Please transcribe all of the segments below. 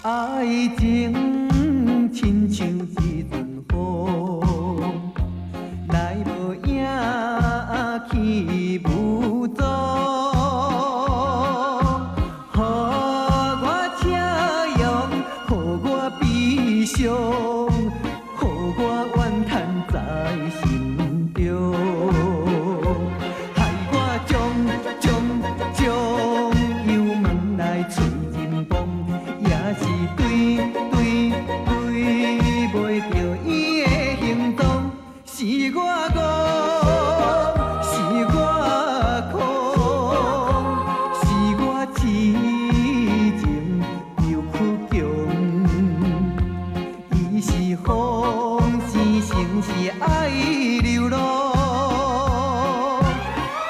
爱情亲像一阵风，来无影去无踪，予我车用，予我悲伤，予我怨叹在心中，害我将油问来找人帮。也是对袂着伊的行动，是我戆，是我狂，是我痴情又苦强。伊是风，是城是爱流浪，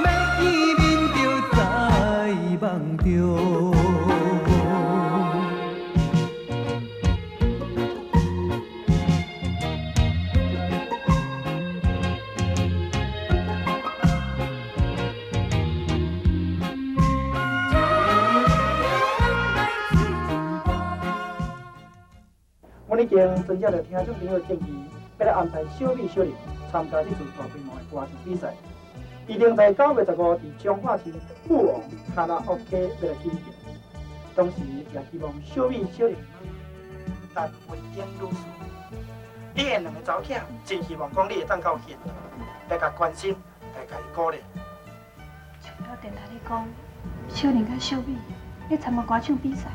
要见面就在梦中。阮已经遵照着听众朋友建议，要来安排小美小玲参加这次大规模的歌唱比赛。预定在9月15日伫彰化市富王卡拉 OK 要来举行。同时也希望小美小玲但文英女士，你的两个查某囝真希望讲你会当到现场，来甲关心，来甲伊鼓励。听到电台咧讲，小玲甲小美要参加歌唱比赛。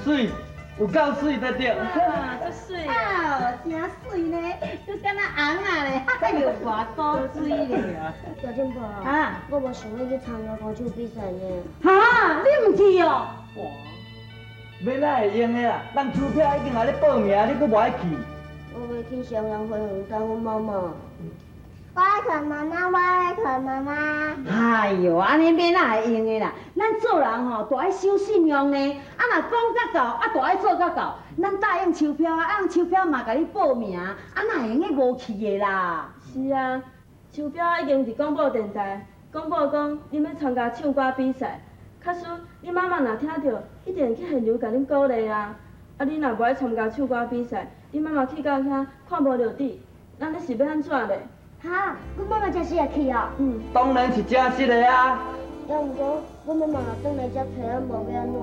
水，有够水才对。足水啊！真水呢，都敢若红啊咧，还有偌多水咧。小金宝啊，我无想要去参加歌唱比赛呢。哈，你唔去哦？哇，要哪会用的啦？人厝票已经来咧报名，你阁无爱去？我要去襄阳花园等阮妈妈。我爱看妈妈，我爱看妈妈。哎呦，安尼免哪会用的啦？咱做人吼，大爱守信用呢。啊，若讲甲到，啊，大爱做甲到。咱答应抽票，啊，抽票嘛，甲你报名，啊，哪会用个无去的啦？是啊，抽票已经伫广播电台公布讲，恁要参加唱歌比赛。假使恁妈妈若听到，一定会去现场甲恁鼓励啊。啊，你若无爱参加唱歌比赛，恁妈妈去到遐看无着你，那你是要安怎咧？哈，阮妈妈真是会去哦。当然是正式的啊。要毋过，阮妈妈若转来才找咱无要安怎？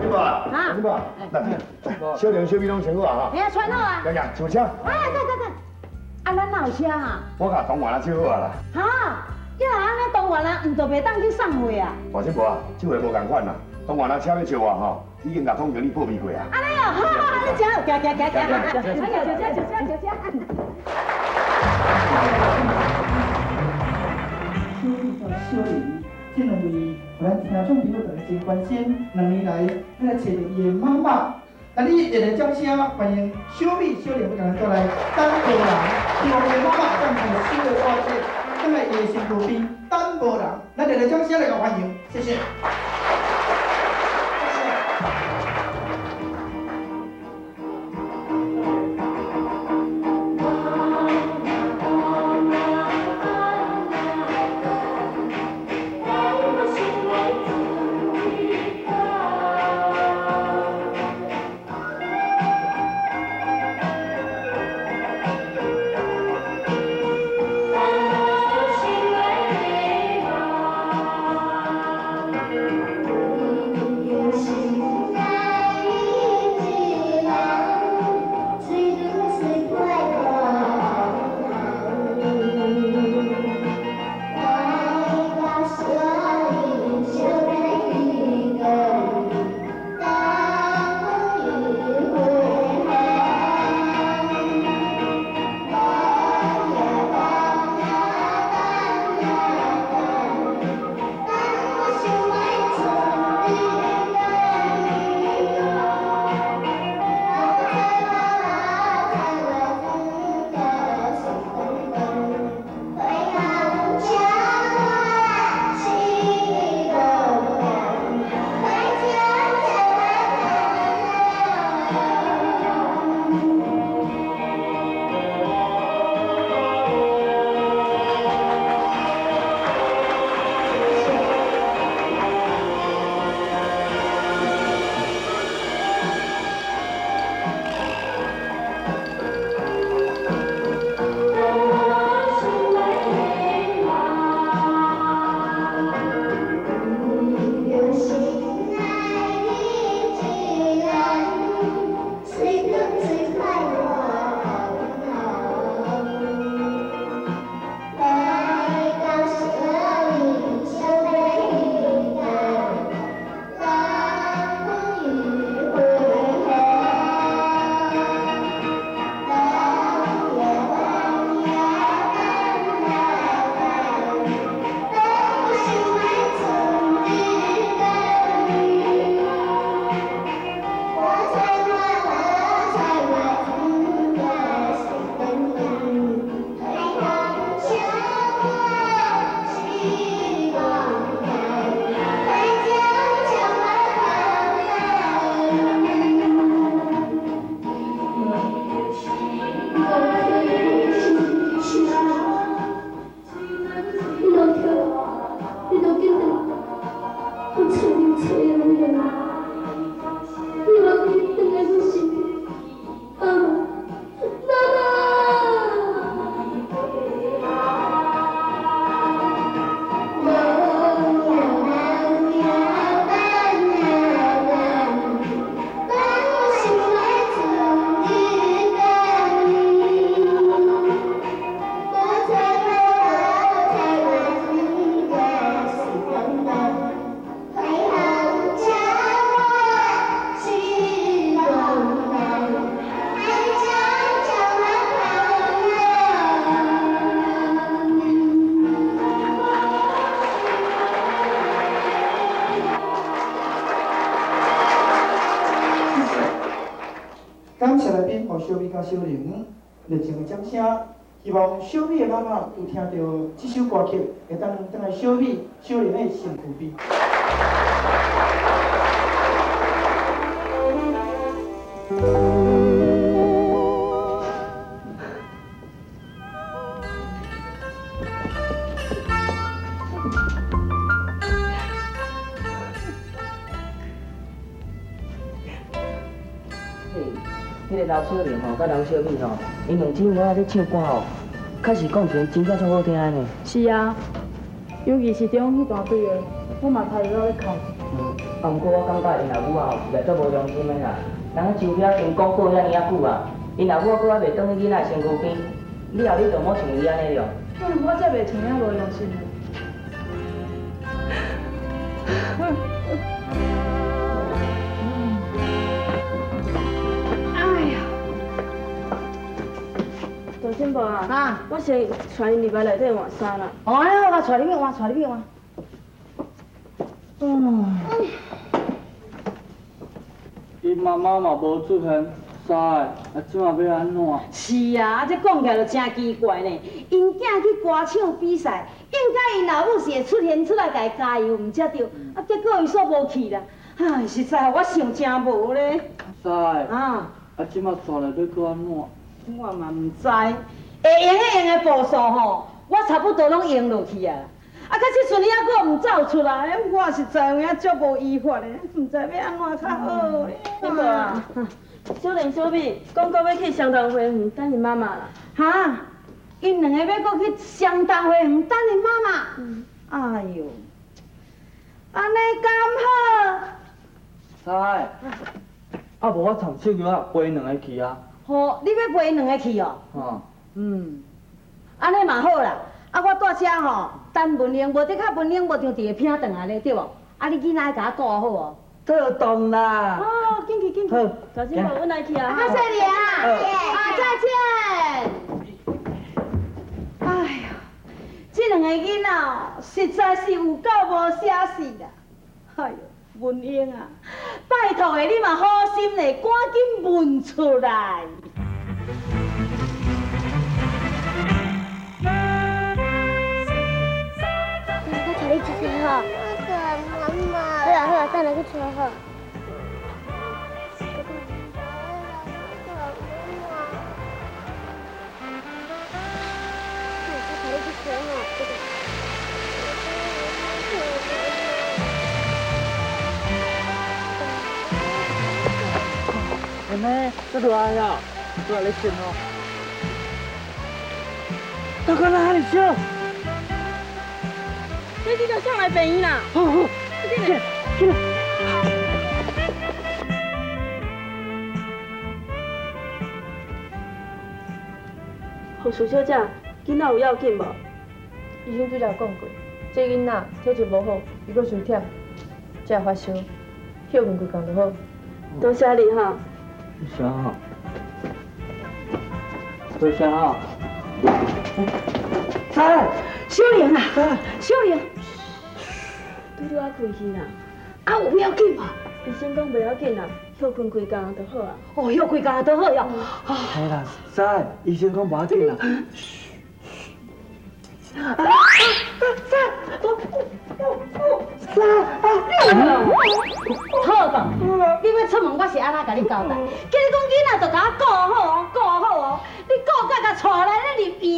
金宝啊，金宝，来，小玲、小美拢穿好啊哈。哎呀，穿好啊！洋洋，上车。哎，对，啊，咱哪有车啊？我甲同学仔找好啊啦。哈，叫人安尼当完人，毋就袂当去送货啊？大金宝啊，这回无共款啦，同学仔车要招我吼，已经甲通经理报备过啊。安尼哦，好，你行，行。小玲，这两位互咱听众朋友大家真关心，2年来咱来找到伊的妈妈。那你热烈掌声欢迎小美、小玲，要甲咱带来等无人，希望伊的妈妈会当在新的歌节，等来伊的新歌边等无人。咱热烈掌声来个欢迎，谢谢。感谢来宾和小美甲小玲热情的掌声，希望小美的妈妈有听到这首歌曲，会当来小美、小玲的身躯边。迄个刘小玲吼，甲刘小美吼，因两姊妹仔咧唱歌吼，确实讲全真正足好听的呢。是啊，尤其是中迄段对的，我嘛差点要咧哭。啊，毋过我感觉因老母啊，实在足无良心的啦。人个手表已经讲过遐尼啊久啊，因老母搁还袂转去囡仔身躯边，你后你就莫像伊安尼了。我才袂像遐无良心的。大新婆啊，我先带你入来内底换衫啦。哦，我带你去换，带你去换。伊妈妈嘛无出现，啥个？啊，即马要安怎？是啊，这讲起来就真奇怪呢。因囝去歌唱比赛，应该因老母是会出现出来甲伊加油，毋才对。啊，结果伊煞无去啦。唉，实在我想真无咧。啥个？啊，即马带来要搁安怎？我嘛毋知，会用的步数吼，我差不多拢用落去啊。啊，到即阵你还阁毋走出来，我实在有影足无依法的，毋知要安怎较好咧。新婆啊，小玲、小美讲到要去相同花园等因妈妈啦。哈，因两个要阁去相同花园等因妈妈。哎呦，安尼敢好？啥个？啊，无我唱手球啊，陪两个去啊。好，你要陪因两个去哦。哦。安尼嘛好啦。啊，我带车吼，等文玲，无得较文玲无张伫个拼转来咧，对无？啊，你囡仔甲我顾好哦。特动啦。哦，进去进去。好。大新婆，阮来去啊。啊，谢谢啊。再见。哎呀，这两个囡仔哦，实在是有够无写实啦。哎呦，文英啊，拜托的你嘛好心嘞，赶紧问出来。我带你去吃好。妈妈。好啦好啦，等下去吃好。妹妹，这多爱呀，多来先哦。大哥哪里去？你就上来陪伊啦。好好，进来进来。护士小姐，囡仔有要紧无？医生拄则讲过，这囡仔体质无好，如果伤忝，才会发烧，休困几工就好。多谢你哈。多谢哈。多谢哈。菜。小玲啊，小玲，拄拄啊开去啦。啊有要紧无？医生讲袂要紧啦，休困几工就好啊。哦，休几工就好哟。系啦，菜，医生讲无要紧啦。好吧，你要出门，我是安那甲你交代。叫你讲囡仔就甲我顾好哦，顾好哦。你顾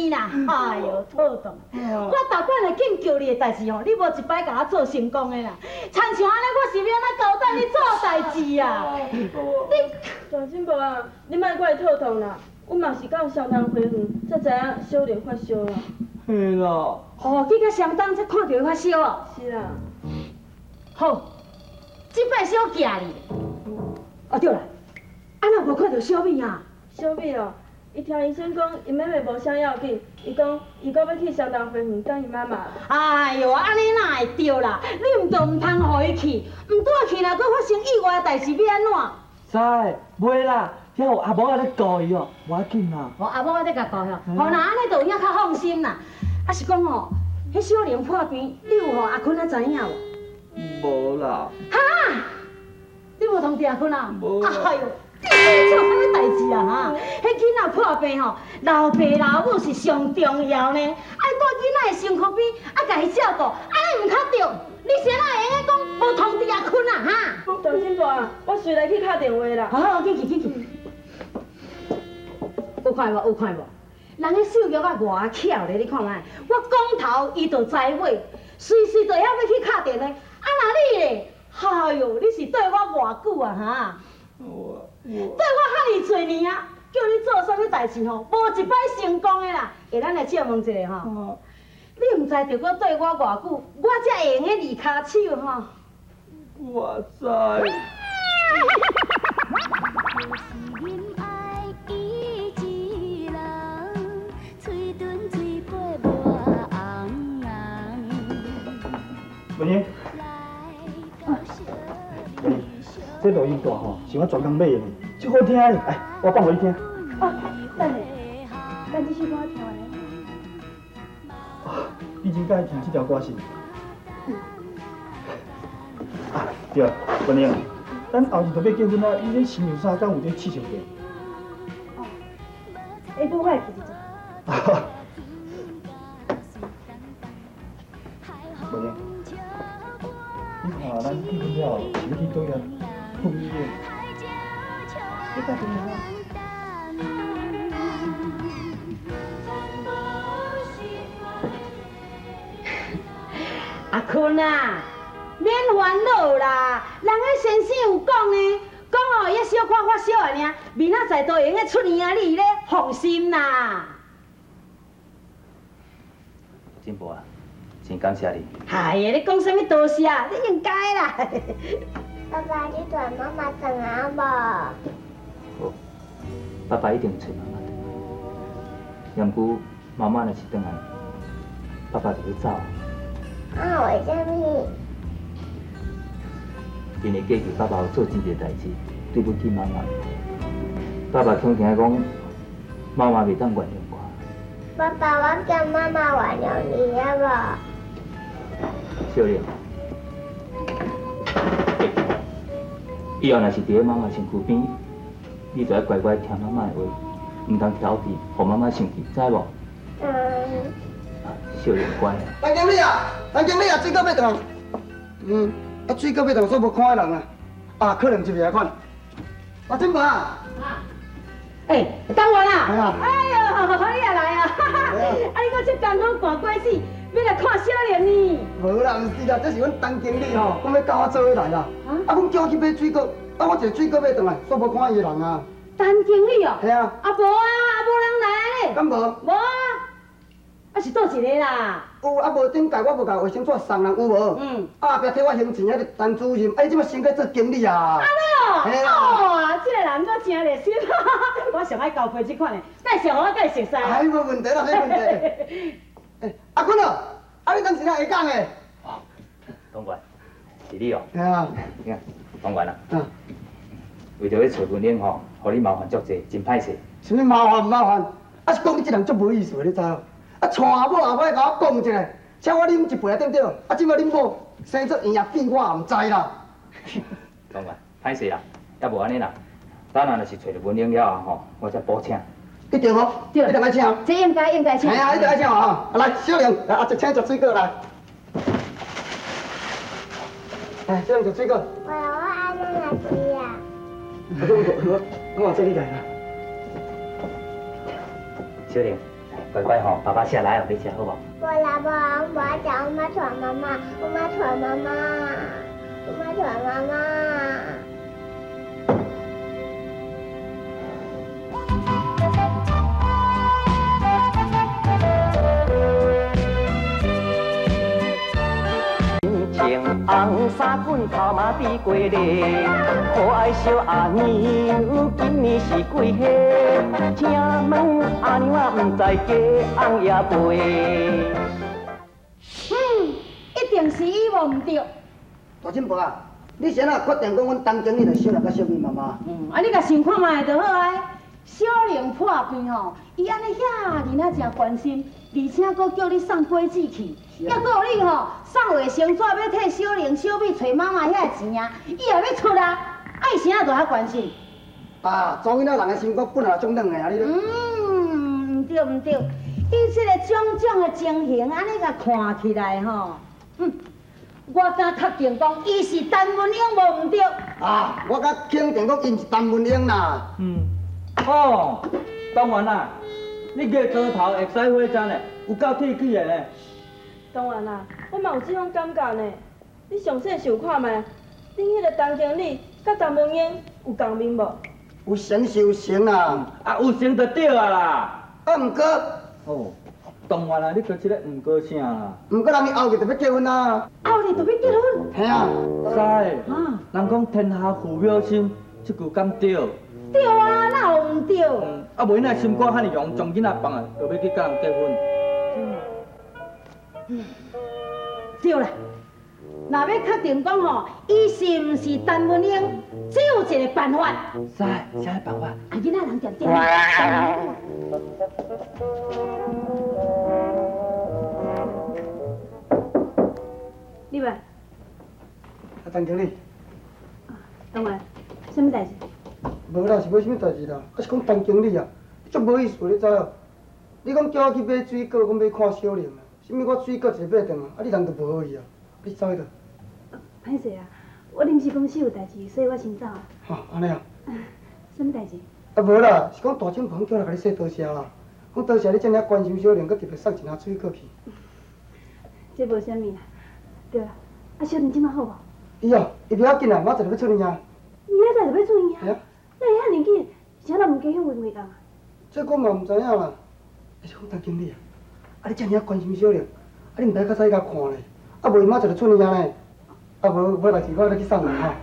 生啦！哎呦，妥当！我大管会紧叫你的代志吼，你无一摆甲我做成功的啦。亲像安尼，我是要哪交代你做代志啊？你大金婆啊，你莫怪妥当啦，我嘛是到相当回远，才知影小莲发烧啦。嘿啦，哦，去到相当才看到伊发烧哦。是啦。好，即摆小寄你。哦对啦，安那无看到小米啊？小米哦，伊听医生讲，伊妹妹无啥要紧，伊讲伊搁要去相当回远等伊妈妈。哎呦，安尼哪会对啦？你毋着毋通互伊去，毋带去若搁发生意外的代志，要安怎？知，袂啦，遐有阿某仔咧顾伊哦，无要紧啦。哦，阿某我在甲顾吼，吼那安尼就有影较放心啦。啊是讲吼，迄小玲破病，你有互阿坤仔知影无？无啦。哈？你无通知阿坤啊？无。哎呦！你做啥物代志啊？哈！迄囡仔破病吼，老爸老母是上重要呢，爱带囡仔的身躯边，啊，甲伊照顾，安尼毋较对。你是哪会用讲无通知阿坤啊？哈！大金婆啊，我随来去敲电话啦。好，紧去紧去。有看无？有看无？人迄手脚啊偌巧咧，你看卖，我讲头伊就知尾，随时就晓要去敲电话。啊，那你咧？哎呦，你是对我偌久啊？哈！对我遐尼侪年啊，叫你做啥物代志吼，无一摆成功的啦。下咱来借问一下吼，你毋知着我对我偌久，我才会用个离骹手吼。我知。文英，文英，这录音带吼是我专工买的，真好听呢。来，我放互你听。哦，等下，咱这首歌听完。啊，你真介意听这条歌是？啊，对，文英，咱后日就要结婚啊，你这新娘衫敢有这试穿过？哦，下晡我会记一下。文英，你看咱结婚了，是要去倒呀？赴医院。你决定了？阿坤啊，免烦恼啦，人迄先生有讲呢，讲哦，伊小可发烧啊尔，明仔载都用个出院啊，你咧放心啦。金婆啊，真感谢你。哎呀，你讲啥物多谢啊？你应该啦。爸爸，你带妈妈回来无？好，爸爸一定找妈妈回来。要不妈妈若是回来，爸爸就要走。啊，为什么？因为过去爸爸有做真侪代志，对不起妈妈。爸爸恐惊讲，妈妈袂当原谅我。爸爸，我叫妈妈原谅你了无？小玲，以后若是伫咧妈妈身躯边，你就要乖乖听妈妈的话，唔通调皮，互妈妈生气，知无？小玲乖啊。陈经理啊，陈经理啊，水果要断。啊，水果要断，所无看的人啊，啊，可能是袂款。啊，真无啊？哎，当完啦！哎呀，哎呦，你也来啊！啊，你搁这刚好赶过死，要来看小玲呢？无啦，毋是啦，这是阮陈经理吼，讲要教我做伙来啦。啊，阮叫我去买水果，啊，我一个水果要断来，所无看伊的人啊。陈经理哦？系啊。啊无啊，啊无人来咧。敢无？无啊。啊是倒一个啦？有啊，无顶届我无甲卫生纸送人有无？啊，壁替我行钱迄个陈主任，啊，伊即摆升过做经理啊。安尼哦？嘿啦。哇，这个人我真热心，我上爱交配这款的，介绍互我介熟悉。哎，无问题啦，没问题。哎，阿坤哦，啊，你当时哪会讲的？哦，东莞，是你哦。系啊。你看，东莞啊。为着要找文玲吼，互你麻烦足济，真歹势。什么麻烦唔麻烦？啊是讲你这人足无意思的，你知无？啊，娶阿某后摆甲我讲一下，请我啉一杯啊，对不对？啊，即摆恁某生做圆变，我也唔知啦。东莞，歹势啦，要无安尼啦，等下若是找着文玲了后吼，我再补请。一定无？对，一定爱请。这应该请。系啊，一定爱请啊！来，小玲，来，阿叔请食水果来。来，小玲食水果。我爱那个鸡啊。我这里来啦。小玲，乖乖乖吼，爸爸下来给你吃好不好？我老婆，我要叫我妈传妈妈，我妈传妈妈，我妈传妈妈。穿红衫滚头嘛比过日，可爱小阿娘今年是几岁？请问阿娘啊，唔知家翁也陪？一定是伊无唔对。大金伯啊，你先啊决定讲阮当经理就收留甲小妹妈妈。你甲想看卖就好啊。小玲破病吼，伊安尼遐尼啊真关心，而且佫叫你送果子去，抑佫有你吼送卫生纸要替小玲、小美找妈妈遐钱啊，伊也要出啊，爱啥就遐关心。啊，做囡仔人的心肝本来就冷的啊，你咧。唔对唔对，伊这个种种的情形，安尼甲看起来吼，我敢确定讲，伊是陈文英无唔对。啊，我甲肯定讲，因是陈文英啦。哦，当然啦，你个刀头会使火针的，有够铁气的呢。当然啦，我嘛有这种感觉呢。你详细想看卖，恁迄个陈经理甲陈文英有共面无？有成是有成啦，啊，有成就对啊啦。啊，毋过，哦，当然啦，你做这个毋过啥啦？毋过人伊后日就要结婚啦。后日就要结婚？嘿啊。知，人讲天下父母心，这句敢对？对啊，哪有唔对？啊，无伊那心肝遐尼强，将囡仔放啊，就要去甲人结婚。对啦，若要确定讲吼，伊是毋是陈文英，只有一个办法。知，啥办法？啊，囡仔人点点。你喂，啊，陈经理。当然，什么代志？无啦，是要什么代志啦？啊是讲陈经理啊，足无意思，你知影？你讲叫我去买水果，讲要看小玲啊，什么我水果一个买顿啊，啊你人就无好意啊，你走迄个。歹势啊，我临时公司有代志，所以我先走啊。哈，安尼啊？什么代志？啊无啦，是讲大政府叫来甲你说多谢啦，讲多谢你这么关心小玲，佮特别送一篮水果去。这无啥物啦。对啦，啊小玲即摆好无？伊哦，伊不要紧啦，明仔载就要出年啊。明仔载就要出院系啊。那遐年纪，啥人毋加休运袂当啊？这我嘛毋知影啦。是讲陈经理啊，啊你这么关心小玲，啊你毋知较早甲看咧，啊无伊明仔载就出年啊呢，啊无代志我来去送啦哈。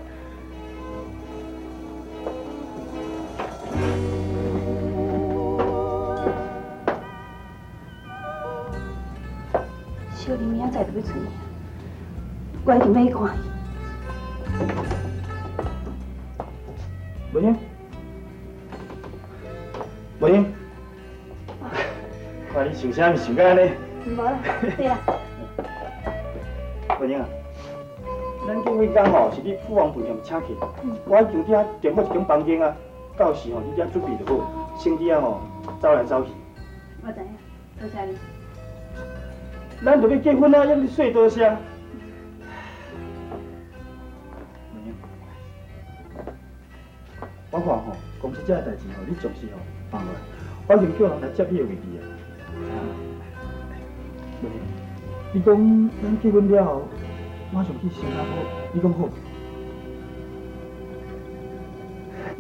小玲明仔载就要出院，我一定要去看伊。文英，文英，看你想啥物想到安尼？无啦，对啦。文英啊，咱结婚刚吼是你父王陪同请客，我已经伫遐订好一间房间啊，到时吼你遐准备就好，先伫遐吼走来走去。我知影，多谢你。咱就要结婚啊，要你说多声。我看吼，公司这个代志吼，你重视吼放落来，我已经叫人来接你的位置啊。你讲咱结婚了后，马上去新加坡，你讲好？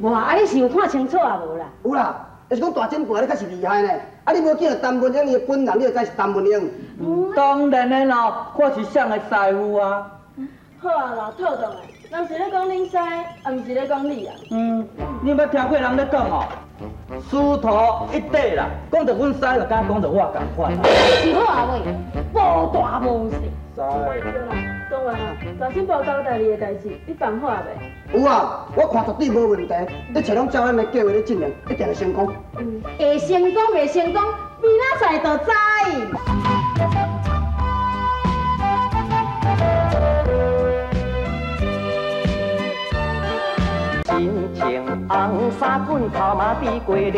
无啊，你是有看清楚啊无啦？有啦，就是讲大政府你较是厉害呢，啊你无见到陈文英伊的本人，你就知是陈文英。当然的咯，我是谁的师傅啊？好啊啦，妥当的，人是咧讲恁师，啊毋是咧讲你啊。你捌听过人咧讲哦？师徒一对啦，讲到阮师就敢讲到我共款。是好啊喂，无大无小。对啦，当然啦，大新报交代你的代志，你办好啊袂？有啊，我看绝对无问题，一切拢照咱的计划咧进行，一定会成功。会成功袂成功，明仔载就知。真情红衫滚头嘛比过日，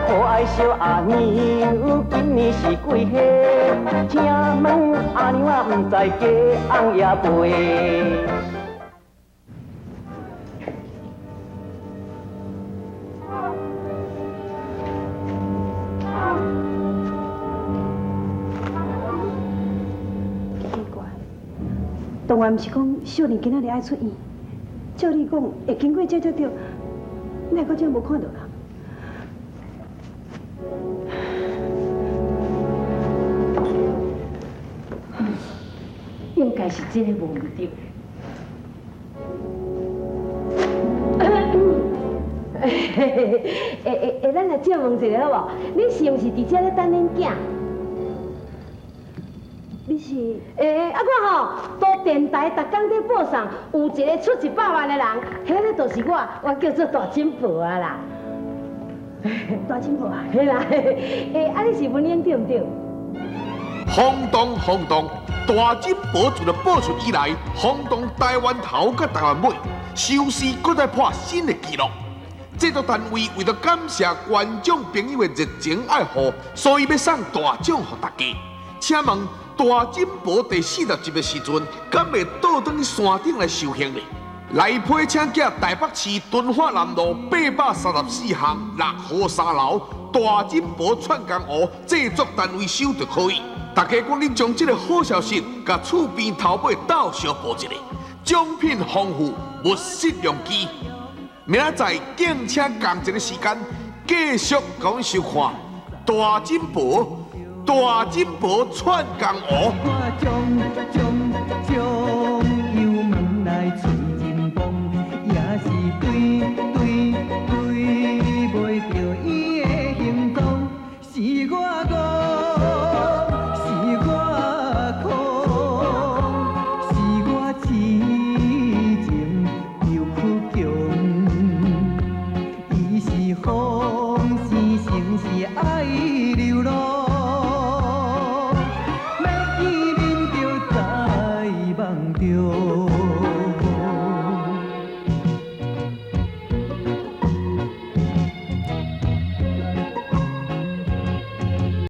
可爱小阿娘今年是几岁？请问阿娘啊，唔知家翁也陪？当然毋是讲少年今仔日爱出院，照你讲会经过这着，哪个真无看到人？应该是这个无毋对。咱来借问一下好无？你是毋是伫遮咧等恁囝？你是？啊我吼，都电台逐工在报上，有一个出100万的人，迄个就是我叫做大金婆啊啦。大金婆啊？嘿啦，啊你是文英对毋对？轰动轰动！大金宝自了播出以来，轰动台湾头甲台湾尾，收视搁在破新的纪录。制作单位为了感谢观众朋友的热情爱护，所以要送大奖给大家。请问大金宝第40集的时阵，敢会倒转去山顶来收行呢？来批请假台北市敦化南路834巷6号3楼大金宝串工湖制作单位收就可以。大家赶紧将这个好消息，甲厝边头尾倒相报一下，奖品丰富，物色良机。明仔载敬请同一个时间，继续讲收看大金宝串工湖。